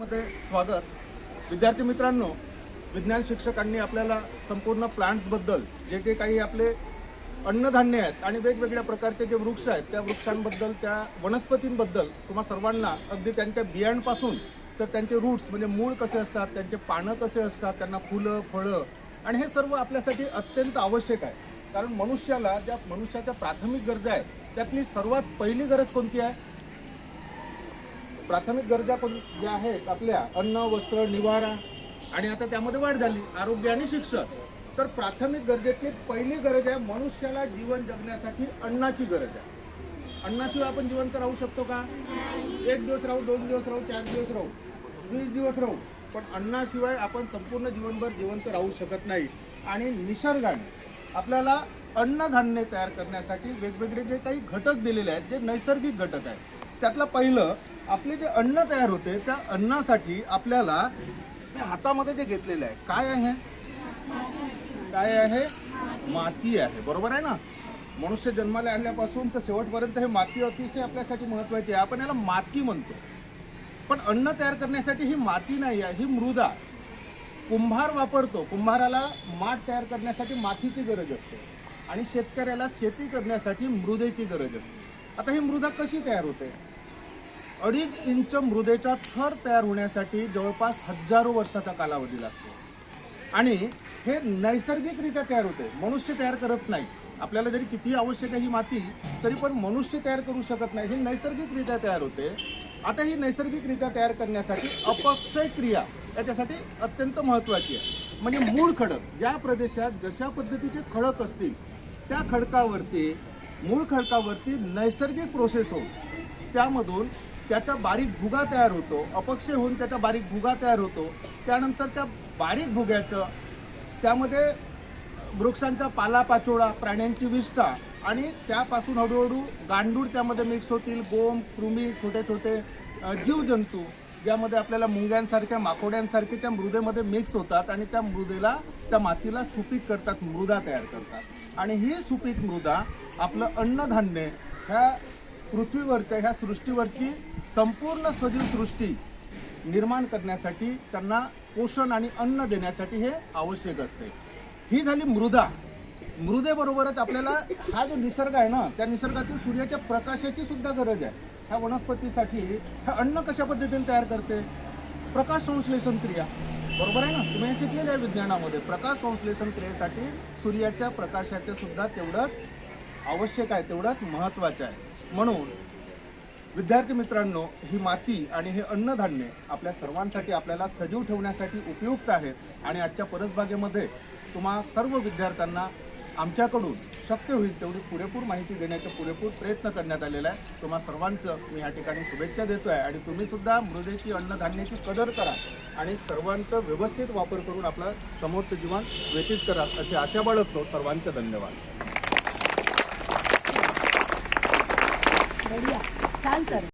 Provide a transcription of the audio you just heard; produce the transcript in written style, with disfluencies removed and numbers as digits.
मध्ये स्वागत. विद्यार्थी मित्रांनो, विज्ञान शिक्षकांनी आपल्याला संपूर्ण प्लांट्स बद्दल जे काही आपले अन्नधान्य आहेत आणि वेगवेगळ्या प्रकारचे जे वृक्ष आहेत त्या वृक्षांबद्दल, त्या वनस्पतींबद्दल तुम्हा सर्वांना अगदी त्यांच्या बियांपासून तर त्यांचे रूट्स म्हणजे मूळ कसे असतात, त्यांचे पानं कसे असतात, त्यांना फुलं फळं आणि हे सर्व आपल्यासाठी अत्यंत आवश्यक आहे. कारण मनुष्याला ज्या मनुष्याच्या प्राथमिक गरजा आहेत त्यातली सर्वात पहिली गरज कोणती आहे? प्राथमिक गरजा ज्या आहेत आपल्या अन्न, वस्त्र, निवारा आणि आता त्यामध्ये वाढ झाली आरोग्य आणि शिक्षण. तर प्राथमिक गरजेतली पहिली गरज आहे मनुष्याला जीवन जगण्यासाठी अन्नाची गरज आहे. अन्नाशिवाय आपण जिवंत राहू शकतो का? 1 दिवस राहू, 2 दिवस राहू, 4 दिवस राहू, 20 दिवस राहू, पण अन्नाशिवाय आपण संपूर्ण जीवनभर जिवंत राहू शकत नाही. आणि निसर्गाने आपल्याला अन्नधान्य तयार करण्यासाठी वेगवेगळे जे काही घटक दिलेले आहेत, जे नैसर्गिक घटक आहेत, त्यातलं पहिलं आपले जे अन्न तयार होते त्या अन्नासाठी आपल्याला हातामध्ये जे घेतलेलं आहे काय आहे? काय आहे? माती आहे. बरोबर आहे ना? मनुष्य जन्माला आणल्यापासून तर शेवटपर्यंत हे माती अतिशय आपल्यासाठी महत्त्वाची आहे. आपण याला माती म्हणतो, पण अन्न तयार करण्यासाठी ही माती नाही आहे, ही मृदा. कुंभार वापरतो, कुंभाराला माठ तयार करण्यासाठी मातीची गरज असते आणि शेतकऱ्याला शेती करण्यासाठी मृदेची गरज असते. आता ही मृदा कशी तयार होते? 2.5 इंच मृदेचा थर तयार होण्यासाठी जवळपास हजारो वर्षाचा कालावधी लागतो आणि हे नैसर्गिकरित्या तयार होते, मनुष्य तयार करत नाही. आपल्याला जरी किती आवश्यक आहे ही माती तरी पण मनुष्य तयार करू शकत नाही, ही नैसर्गिकरित्या तयार होते. आता ही नैसर्गिकरित्या तयार करण्यासाठी अपक्षय क्रिया याच्यासाठी अत्यंत महत्त्वाची आहे. म्हणजे मूळ खडक, ज्या प्रदेशात जशा पद्धतीचे खडक असतील त्या खडकावरती, मूळ खडकावरती नैसर्गिक प्रोसेस होऊन त्यामधून त्याचा बारीक भुगा तयार होतो, अपक्षय होऊन त्याचा बारीक भुगा तयार होतो. त्यानंतर त्या बारीक भुग्याचं त्यामध्ये वृक्षांचा पालापाचोळा, प्राण्यांची विष्ठा आणि त्यापासून हळूहळू गांडूळ त्यामध्ये मिक्स होतील, गोम, कृमी, छोटे छोटे जीवजंतू ज्यामध्ये आपल्याला मुंग्यांसारख्या, माकोड्यांसारखे त्या मृदेमध्ये मिक्स होतात आणि त्या मृदेला, त्या मातीला सुपीक करतात, मृदा तयार करतात. आणि ही सुपीक मृदा आपलं अन्नधान्य ह्या पृथ्वीवरच्या, ह्या सृष्टीवरची संपूर्ण सजीव सृष्टी निर्माण करण्यासाठी, त्यांना पोषण आणि अन्न देण्यासाठी हे आवश्यक असते. ही झाली मृदा. मृदेबरोबरच आपल्याला हा जो निसर्ग आहे ना, त्या निसर्गातील सूर्याच्या प्रकाशाची सुद्धा गरज आहे. ह्या वनस्पतीसाठी हे अन्न कशा पद्धतीने तयार करते? प्रकाश संश्लेषण क्रिया. बरोबर आहे ना? तुम्ही हे शिकलेलं आहे विज्ञानामध्ये. प्रकाश संश्लेषण क्रियेसाठी सूर्याच्या प्रकाशाचं सुद्धा तेवढंच आवश्यक आहे, तेवढंच महत्त्वाचं आहे. म्हणून विद्यार्थी मित्रांनो, ही माती आणि हे अन्नधान्य आपल्या सर्वांसाठी, आपल्याला सजीव ठेवण्यासाठी उपयुक्त आहेत. आणि आजच्या परसबागेमध्ये तुम्हा सर्व विद्यार्थ्यांना आमच्याकडून शक्य होईल तेवढी पुरेपूर माहिती देण्याचा पुरेपूर प्रयत्न करण्यात आलेला आहे. तुम्हा सर्वांचं मी या ठिकाणी शुभेच्छा देतो आहे. आणि तुम्ही सुद्धा मृदेची, अन्नधान्याची कदर करा आणि सर्वांचा व्यवस्थित वापर करून आपलं समोरचं जीवन व्यतीत करा अशी आशा बाळगतो. सर्वांचे धन्यवाद. छान सर.